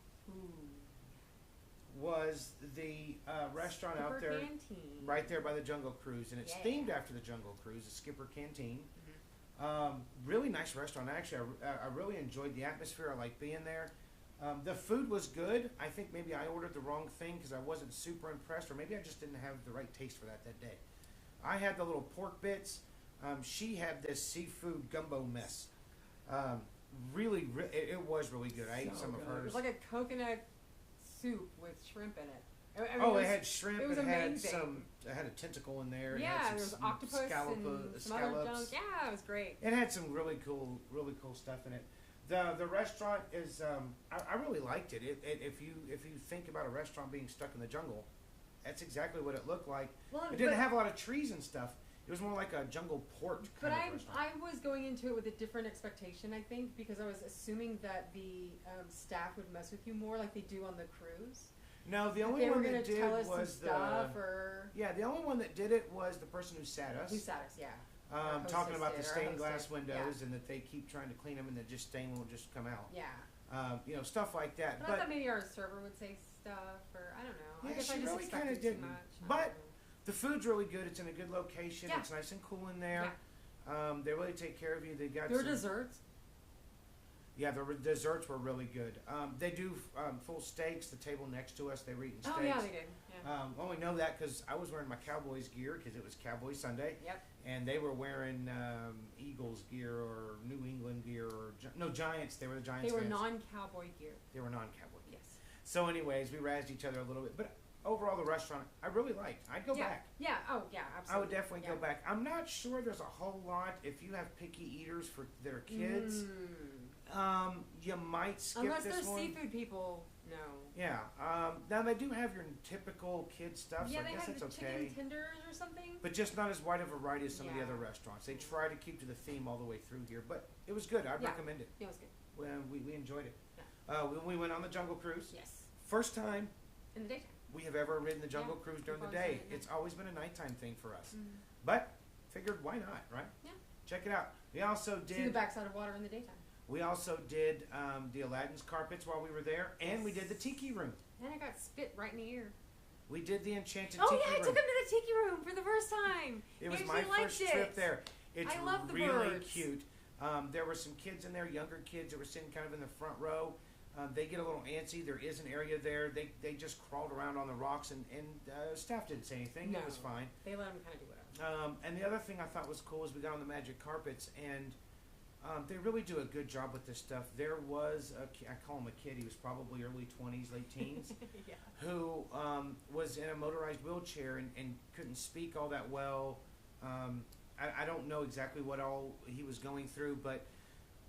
[SPEAKER 1] was the restaurant out
[SPEAKER 2] Skipper
[SPEAKER 1] there,
[SPEAKER 2] Canteen.
[SPEAKER 1] right there by the Jungle Cruise, and it's
[SPEAKER 2] Yeah.
[SPEAKER 1] themed after the Jungle Cruise, the Skipper Canteen. Really nice restaurant. Actually, I really enjoyed the atmosphere. I like being there. The food was good. I think maybe I ordered the wrong thing because I wasn't super impressed, or maybe I just didn't have the right taste for that day. I had the little pork bits. She had this seafood gumbo mess. It was really good. I ate
[SPEAKER 2] So
[SPEAKER 1] some of
[SPEAKER 2] good.
[SPEAKER 1] hers.
[SPEAKER 2] It was like a coconut soup with shrimp in it. I mean,
[SPEAKER 1] Oh,
[SPEAKER 2] it
[SPEAKER 1] it had
[SPEAKER 2] was,
[SPEAKER 1] shrimp.
[SPEAKER 2] it was
[SPEAKER 1] It had
[SPEAKER 2] amazing.
[SPEAKER 1] it had a tentacle in there. It
[SPEAKER 2] yeah,
[SPEAKER 1] had
[SPEAKER 2] there was
[SPEAKER 1] some
[SPEAKER 2] octopus and some other
[SPEAKER 1] scallops.
[SPEAKER 2] junk. Yeah, it was great.
[SPEAKER 1] It had some really cool stuff in it. The restaurant is I really liked it. If you think about a restaurant being stuck in the jungle, that's exactly what it looked like.
[SPEAKER 2] Well,
[SPEAKER 1] It didn't
[SPEAKER 2] but-
[SPEAKER 1] have a lot of trees and stuff. It was more like a jungle port
[SPEAKER 2] But
[SPEAKER 1] kind of restaurant.
[SPEAKER 2] I was going into it with a different expectation, I think, because I was assuming that the staff would mess with you more like they do on the cruise.
[SPEAKER 1] No, the
[SPEAKER 2] That
[SPEAKER 1] only
[SPEAKER 2] they were
[SPEAKER 1] one
[SPEAKER 2] going
[SPEAKER 1] that
[SPEAKER 2] to
[SPEAKER 1] did
[SPEAKER 2] tell us some
[SPEAKER 1] was
[SPEAKER 2] stuff
[SPEAKER 1] the
[SPEAKER 2] or
[SPEAKER 1] the only one that did it was the person who sat us.
[SPEAKER 2] who sat us, yeah. Our
[SPEAKER 1] Talking
[SPEAKER 2] hostess
[SPEAKER 1] about the
[SPEAKER 2] did, our
[SPEAKER 1] stained glass
[SPEAKER 2] hostess,
[SPEAKER 1] windows and that they keep trying to clean them and the stain won't just come out.
[SPEAKER 2] Yeah.
[SPEAKER 1] Stuff like that.
[SPEAKER 2] But I thought maybe our server would say stuff or I don't know. I
[SPEAKER 1] Yeah,
[SPEAKER 2] guess I
[SPEAKER 1] she
[SPEAKER 2] just
[SPEAKER 1] really kinda
[SPEAKER 2] expected too
[SPEAKER 1] didn't.
[SPEAKER 2] much. I
[SPEAKER 1] But-
[SPEAKER 2] don't know.
[SPEAKER 1] the food's really good. It's in a good location.
[SPEAKER 2] Yeah.
[SPEAKER 1] It's nice and cool in there. They really take care of you. They got
[SPEAKER 2] Their
[SPEAKER 1] some,
[SPEAKER 2] desserts.
[SPEAKER 1] Yeah, the desserts were really good. They do full steaks. The table next to us, they were eating steaks.
[SPEAKER 2] Oh yeah, they did. Yeah.
[SPEAKER 1] Well, we know that because I was wearing my Cowboys gear because it was Cowboy Sunday.
[SPEAKER 2] Yep.
[SPEAKER 1] And they were wearing Eagles gear or New England gear or no Giants. They were the Giants.
[SPEAKER 2] They were
[SPEAKER 1] fans.
[SPEAKER 2] non-cowboy gear.
[SPEAKER 1] They were non-Cowboy.
[SPEAKER 2] Yes.
[SPEAKER 1] So, anyways, we razzed each other a little bit, but overall, the restaurant I really liked. I'd go
[SPEAKER 2] yeah.
[SPEAKER 1] back.
[SPEAKER 2] Yeah. Oh yeah. Absolutely.
[SPEAKER 1] I would definitely
[SPEAKER 2] yeah.
[SPEAKER 1] go back. I'm not sure there's a whole lot if you have picky eaters for their kids.
[SPEAKER 2] Mm.
[SPEAKER 1] You might skip
[SPEAKER 2] Unless
[SPEAKER 1] this
[SPEAKER 2] they're
[SPEAKER 1] one.
[SPEAKER 2] seafood people, No.
[SPEAKER 1] Yeah. Now they do have your typical kid stuff,
[SPEAKER 2] Yeah,
[SPEAKER 1] so I
[SPEAKER 2] they
[SPEAKER 1] guess
[SPEAKER 2] have
[SPEAKER 1] it's
[SPEAKER 2] the
[SPEAKER 1] okay.
[SPEAKER 2] chicken tenders or something.
[SPEAKER 1] But just not as wide of a variety as some of the
[SPEAKER 2] Yeah.
[SPEAKER 1] other restaurants. They try to keep to the theme all the way through here, but it was good. I'd
[SPEAKER 2] Yeah.
[SPEAKER 1] recommend it.
[SPEAKER 2] It was good.
[SPEAKER 1] We enjoyed it.
[SPEAKER 2] Yeah.
[SPEAKER 1] We went on the Jungle Cruise.
[SPEAKER 2] Yes.
[SPEAKER 1] First time
[SPEAKER 2] In the daytime.
[SPEAKER 1] we have ever ridden the Jungle
[SPEAKER 2] Yeah,
[SPEAKER 1] Cruise during the
[SPEAKER 2] we've always
[SPEAKER 1] day.
[SPEAKER 2] done it at
[SPEAKER 1] It's always been a nighttime thing for us.
[SPEAKER 2] Mm-hmm.
[SPEAKER 1] But figured why not, right?
[SPEAKER 2] Yeah.
[SPEAKER 1] Check it out. We also
[SPEAKER 2] See the
[SPEAKER 1] did
[SPEAKER 2] backside of water in the daytime.
[SPEAKER 1] the Aladdin's carpets while we were there, and we did the Tiki Room.
[SPEAKER 2] And I got spit right in the ear.
[SPEAKER 1] We did the Enchanted
[SPEAKER 2] Oh
[SPEAKER 1] Tiki
[SPEAKER 2] yeah, I
[SPEAKER 1] Room.
[SPEAKER 2] took him to the tiki room for the first time.
[SPEAKER 1] It was
[SPEAKER 2] He
[SPEAKER 1] my
[SPEAKER 2] actually
[SPEAKER 1] first
[SPEAKER 2] liked
[SPEAKER 1] trip
[SPEAKER 2] it.
[SPEAKER 1] there. It's
[SPEAKER 2] I love the
[SPEAKER 1] really
[SPEAKER 2] birds.
[SPEAKER 1] cute. There were some kids in there, younger kids that were sitting kind of in the front row. They get a little antsy. There is an area there. They just crawled around on the rocks, and staff didn't say anything. It was
[SPEAKER 2] No.
[SPEAKER 1] fine.
[SPEAKER 2] They let him kind of do whatever.
[SPEAKER 1] And the other thing I thought was cool is we got on the magic carpets, and they really do a good job with this stuff. There was I call him a kid. He was probably early 20s, late teens.
[SPEAKER 2] Yeah.
[SPEAKER 1] Who was in a motorized wheelchair and couldn't speak all that well. I don't know exactly what all he was going through, but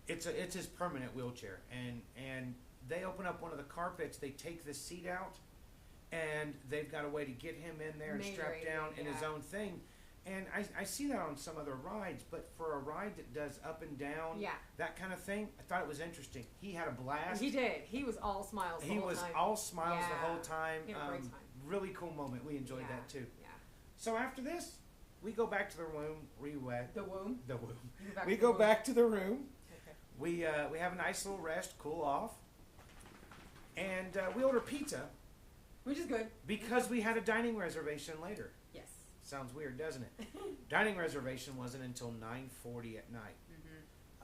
[SPEAKER 1] it's his permanent wheelchair. And they open up one of the carpets, they take the seat out, and they've got a way to get him in there and strapped down in his
[SPEAKER 2] yeah.
[SPEAKER 1] own thing. And I see that on some other rides, but for a ride that does up and down,
[SPEAKER 2] Yeah.
[SPEAKER 1] that kind of thing, I thought it was interesting. He had a blast.
[SPEAKER 2] He did. He was all smiles the
[SPEAKER 1] He
[SPEAKER 2] whole
[SPEAKER 1] was
[SPEAKER 2] time.
[SPEAKER 1] all smiles the
[SPEAKER 2] Yeah.
[SPEAKER 1] whole time.
[SPEAKER 2] He had a great time.
[SPEAKER 1] Really cool moment. We enjoyed
[SPEAKER 2] Yeah.
[SPEAKER 1] that too.
[SPEAKER 2] Yeah.
[SPEAKER 1] So after this, we go back to the room.
[SPEAKER 2] The womb.
[SPEAKER 1] The room.
[SPEAKER 2] We
[SPEAKER 1] We go back to the room.
[SPEAKER 2] Okay.
[SPEAKER 1] We have a nice little rest, cool off, and we order pizza
[SPEAKER 2] Which is good.
[SPEAKER 1] because we had a dining reservation later.
[SPEAKER 2] Yes.
[SPEAKER 1] Sounds weird, doesn't it? Dining reservation wasn't until 9:40 at night.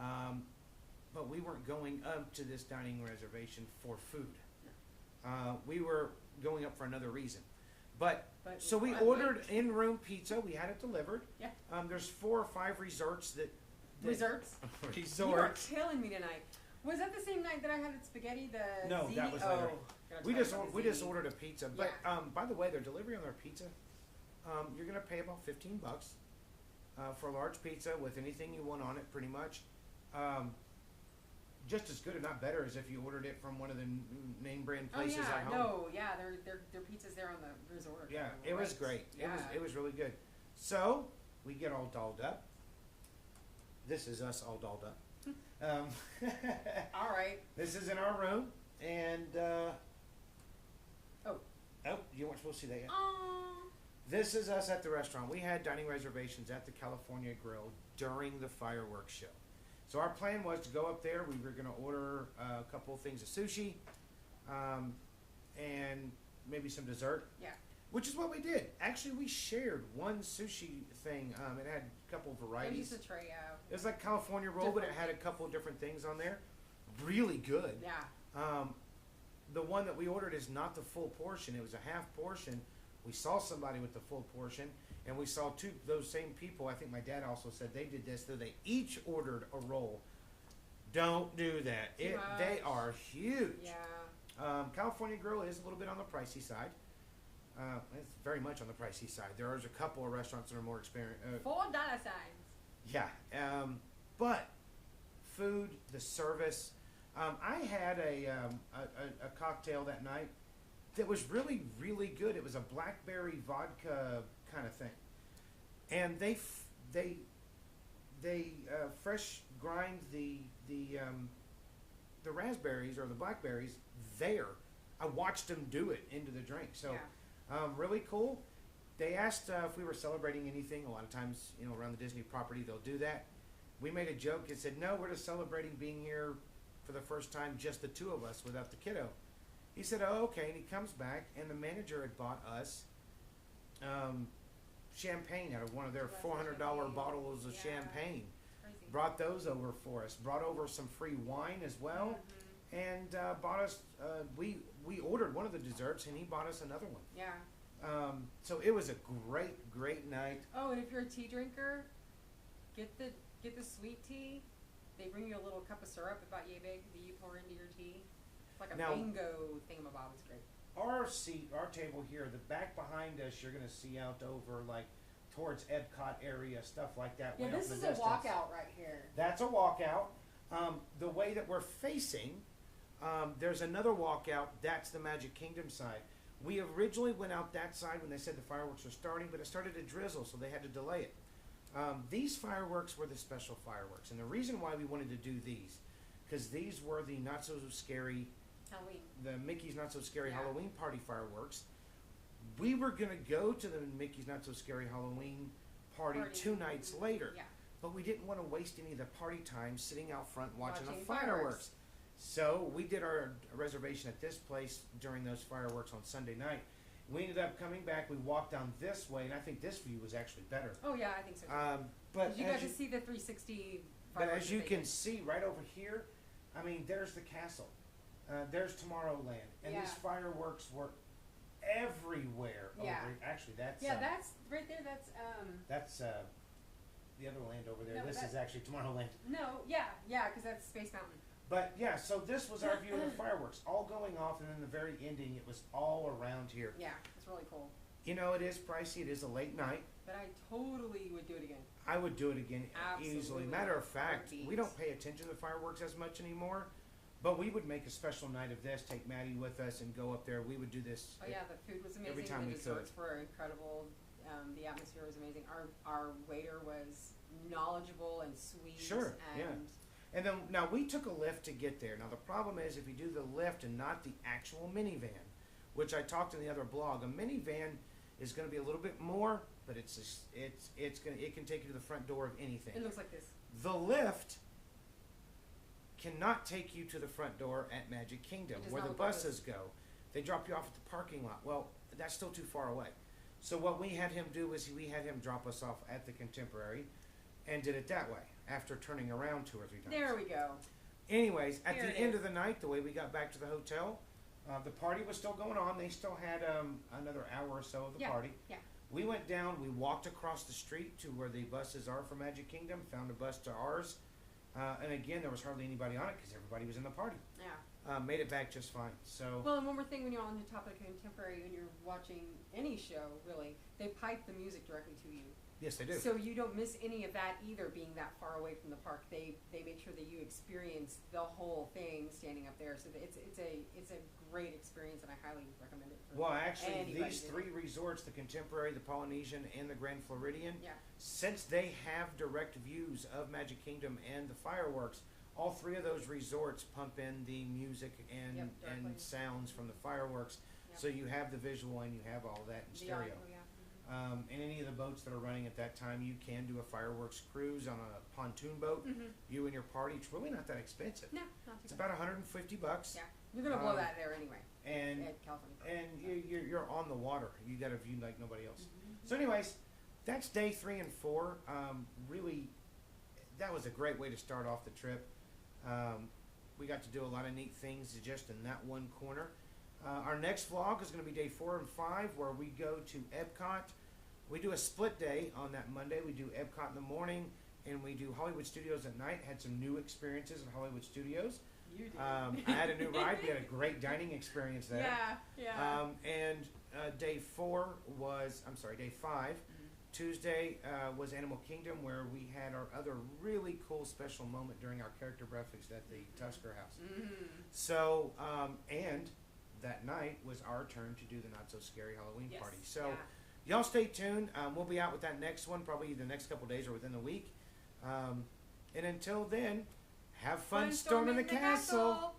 [SPEAKER 2] Mm-hmm.
[SPEAKER 1] But we weren't going up to this dining reservation for food. We were going up for another reason. But so we ordered in-room pizza. We had it delivered.
[SPEAKER 2] Yeah.
[SPEAKER 1] There's 4 or 5 resorts that
[SPEAKER 2] Desserts. You are
[SPEAKER 1] resorts.
[SPEAKER 2] killing me tonight. Was that the same night that I had the spaghetti? The
[SPEAKER 1] No,
[SPEAKER 2] ziti?
[SPEAKER 1] that was later.
[SPEAKER 2] Gotta
[SPEAKER 1] We
[SPEAKER 2] try
[SPEAKER 1] just
[SPEAKER 2] some of
[SPEAKER 1] we
[SPEAKER 2] the
[SPEAKER 1] just
[SPEAKER 2] ziti.
[SPEAKER 1] ordered a pizza. But by the way, their delivery on their pizza, you're gonna pay about $15 for a large pizza with anything you want on it, pretty much. Just as good, if not better, as if you ordered it from one of the name brand
[SPEAKER 2] Oh
[SPEAKER 1] places
[SPEAKER 2] yeah,
[SPEAKER 1] at home.
[SPEAKER 2] no, yeah, their pizza's there on the resort.
[SPEAKER 1] Yeah, it was great.
[SPEAKER 2] Yeah.
[SPEAKER 1] It was really good. So we get all dolled up. This is us all dolled up.
[SPEAKER 2] All right.
[SPEAKER 1] This is in our room, and
[SPEAKER 2] Oh.
[SPEAKER 1] you weren't supposed to see that yet.
[SPEAKER 2] Oh.
[SPEAKER 1] This is us at the restaurant. We had dining reservations at the California Grill during the fireworks show. So our plan was to go up there. We were going to order a couple of things of sushi, and maybe some dessert.
[SPEAKER 2] Yeah.
[SPEAKER 1] Which is what we did. Actually, we shared one sushi thing. It had a couple of
[SPEAKER 2] I
[SPEAKER 1] varieties.
[SPEAKER 2] used to tray out.
[SPEAKER 1] It was like California roll, but it had a couple of different things on there. Really good.
[SPEAKER 2] Yeah.
[SPEAKER 1] The one that we ordered is not the full portion. It was a half portion. We saw somebody with the full portion, and we saw those same people. I think my dad also said they did this, that they each ordered a roll. Don't do that.
[SPEAKER 2] Too much.
[SPEAKER 1] They are huge.
[SPEAKER 2] Yeah.
[SPEAKER 1] California Grill is a little bit on the pricey side. It's very much on the pricey side. There are a couple of restaurants that are more experienced.
[SPEAKER 2] $4 signs.
[SPEAKER 1] Yeah, but food, the service. I had a cocktail that night that was really, really good. It was a blackberry vodka kind of thing, and they fresh grind the raspberries or the blackberries there. I watched them do it into the drink. So.
[SPEAKER 2] Yeah.
[SPEAKER 1] Really cool. They asked if we were celebrating anything. A lot of times, around the Disney property, they'll do that. We made a joke and said, no, we're just celebrating being here for the first time, just the two of us without the kiddo. He said, oh, okay. And he comes back, and the manager had bought us champagne out of one of their $400 bottles of champagne.
[SPEAKER 2] Crazy.
[SPEAKER 1] Brought those over for us. Brought over some free wine as well.
[SPEAKER 2] Mhm.
[SPEAKER 1] And bought us, we ordered one of the desserts, and he bought us another one.
[SPEAKER 2] Yeah.
[SPEAKER 1] So it was a great, great night.
[SPEAKER 2] Oh, and if you're a tea drinker, get the sweet tea. They bring you a little cup of syrup about yay big that you pour into your tea. It's like a
[SPEAKER 1] Now-
[SPEAKER 2] mango thingamabob. It's great.
[SPEAKER 1] Our table here, the back behind us, you're gonna see out over like towards Epcot area, stuff like that.
[SPEAKER 2] Yeah,
[SPEAKER 1] way out
[SPEAKER 2] this
[SPEAKER 1] in
[SPEAKER 2] is
[SPEAKER 1] the
[SPEAKER 2] a
[SPEAKER 1] distance.
[SPEAKER 2] walkout right here.
[SPEAKER 1] That's a walkout. The way that we're facing, There's another walkout. That's the Magic Kingdom side. We originally went out that side when they said the fireworks were starting, but it started to drizzle, so they had to delay it. These fireworks were the special fireworks, and the reason why we wanted to do these, because these were the not so scary,
[SPEAKER 2] Halloween.
[SPEAKER 1] the Mickey's Not So Scary
[SPEAKER 2] Yeah.
[SPEAKER 1] Halloween Party fireworks. We were gonna go to the Mickey's Not So Scary Halloween party
[SPEAKER 2] Party.
[SPEAKER 1] 2 nights later,
[SPEAKER 2] Yeah.
[SPEAKER 1] but we didn't want to waste any of the party time sitting out front watching the
[SPEAKER 2] Watching
[SPEAKER 1] fireworks.
[SPEAKER 2] fireworks.
[SPEAKER 1] So we did our reservation at this place during those fireworks on Sunday night. We ended up coming back. We walked down this way, and I think this view was actually better.
[SPEAKER 2] Oh yeah, I think so.
[SPEAKER 1] But
[SPEAKER 2] Did you
[SPEAKER 1] as
[SPEAKER 2] guys see the 360
[SPEAKER 1] but
[SPEAKER 2] fireworks
[SPEAKER 1] as you
[SPEAKER 2] that they
[SPEAKER 1] can
[SPEAKER 2] did?
[SPEAKER 1] see right over here, I mean, there's the castle. There's Tomorrowland, and these
[SPEAKER 2] Yeah.
[SPEAKER 1] fireworks were everywhere.
[SPEAKER 2] Yeah.
[SPEAKER 1] Actually, that's
[SPEAKER 2] Yeah, that's right there.
[SPEAKER 1] that's the other land over there.
[SPEAKER 2] No,
[SPEAKER 1] This
[SPEAKER 2] that-
[SPEAKER 1] is actually Tomorrowland.
[SPEAKER 2] no, because that's Space Mountain.
[SPEAKER 1] But yeah, so this was our view of the fireworks, all going off, and then the very ending, it was all around here.
[SPEAKER 2] Yeah, it's really cool.
[SPEAKER 1] You know, it is pricey. It is a late night.
[SPEAKER 2] But I totally would do it again.
[SPEAKER 1] I would do it again easily.
[SPEAKER 2] Absolutely.
[SPEAKER 1] Matter of fact,
[SPEAKER 2] Heartbeat.
[SPEAKER 1] we don't pay attention to the fireworks as much anymore, but we would make a special night of this, take Maddie with us, and go up there. We would do this.
[SPEAKER 2] Oh yeah, the food was amazing.
[SPEAKER 1] Every time
[SPEAKER 2] the
[SPEAKER 1] we
[SPEAKER 2] desserts were incredible. The atmosphere was amazing. Our waiter was knowledgeable and sweet.
[SPEAKER 1] Sure, yeah.
[SPEAKER 2] And
[SPEAKER 1] And then now we took a lift to get there. Now the problem is if you do the lift and not the actual minivan, which I talked in the other blog, a minivan is going to be a little bit more, but it can take you to the front door of anything.
[SPEAKER 2] it looks like this.
[SPEAKER 1] The lift cannot take you to the front door at Magic Kingdom
[SPEAKER 2] It does
[SPEAKER 1] where
[SPEAKER 2] not
[SPEAKER 1] the
[SPEAKER 2] look like
[SPEAKER 1] buses go. They drop you off at the parking lot. Well, that's still too far away. So what we had him do was we had him drop us off at the Contemporary and did it that way after turning around 2 or 3 times.
[SPEAKER 2] There we go.
[SPEAKER 1] Anyways, at
[SPEAKER 2] Here
[SPEAKER 1] the
[SPEAKER 2] it
[SPEAKER 1] end
[SPEAKER 2] is.
[SPEAKER 1] of the night, the way we got back to the hotel, the party was still going on. They still had another hour or so of the
[SPEAKER 2] Yeah,
[SPEAKER 1] party.
[SPEAKER 2] yeah.
[SPEAKER 1] We went down, we walked across the street to where the buses are for Magic Kingdom, found a bus to ours, and again, there was hardly anybody on it because everybody was in the party.
[SPEAKER 2] Yeah.
[SPEAKER 1] Made it back just fine. So,
[SPEAKER 2] Well, and one more thing, when you're on the top of the Contemporary and you're watching any show, really, they pipe the music directly to you.
[SPEAKER 1] yes, they do.
[SPEAKER 2] So you don't miss any of that either, being that far away from the park. They make sure that you experience the whole thing standing up there. So that it's a great experience, and I highly recommend it. For
[SPEAKER 1] Well, actually,
[SPEAKER 2] anybody
[SPEAKER 1] these
[SPEAKER 2] to do.
[SPEAKER 1] 3 resorts, the Contemporary, the Polynesian, and the Grand Floridian,
[SPEAKER 2] Yeah.
[SPEAKER 1] since they have direct views of Magic Kingdom and the fireworks, all 3 of those resorts pump in the music and
[SPEAKER 2] Yep, directly.
[SPEAKER 1] sounds from the fireworks,
[SPEAKER 2] Yep.
[SPEAKER 1] so you have the visual and you have all that in
[SPEAKER 2] The
[SPEAKER 1] stereo.
[SPEAKER 2] audio, yeah.
[SPEAKER 1] And any of the boats that are running at that time, you can do a fireworks cruise on a pontoon boat.
[SPEAKER 2] Mhm.
[SPEAKER 1] You and your party. It's really not that expensive.
[SPEAKER 2] No, not
[SPEAKER 1] It's
[SPEAKER 2] too bad.
[SPEAKER 1] about $150.
[SPEAKER 2] Yeah, you're gonna blow
[SPEAKER 1] um,
[SPEAKER 2] that there anyway
[SPEAKER 1] And
[SPEAKER 2] at California.
[SPEAKER 1] and you're on the water. You got a view like nobody else.
[SPEAKER 2] Mhm.
[SPEAKER 1] So, anyways, that's day 3 and 4. Really, that was a great way to start off the trip. We got to do a lot of neat things just in that one corner. Our next vlog is going to be day 4 and 5, where we go to Epcot. We do a split day on that Monday. We do Epcot in the morning, and we do Hollywood Studios at night. Had some new experiences at Hollywood Studios.
[SPEAKER 2] You did.
[SPEAKER 1] I had a new ride. We had a great dining experience there.
[SPEAKER 2] Yeah.
[SPEAKER 1] And day 5, Tuesday was Animal Kingdom, where we had our other really cool special moment during our character breakfast at the Tusker House.
[SPEAKER 2] Mhm.
[SPEAKER 1] So, and that night was our turn to do the Not So Scary Halloween
[SPEAKER 2] Yes,
[SPEAKER 1] party. So,
[SPEAKER 2] yeah.
[SPEAKER 1] y'all stay tuned. We'll be out with that next one probably the next couple days or within the week. And until then, have fun storming the castle.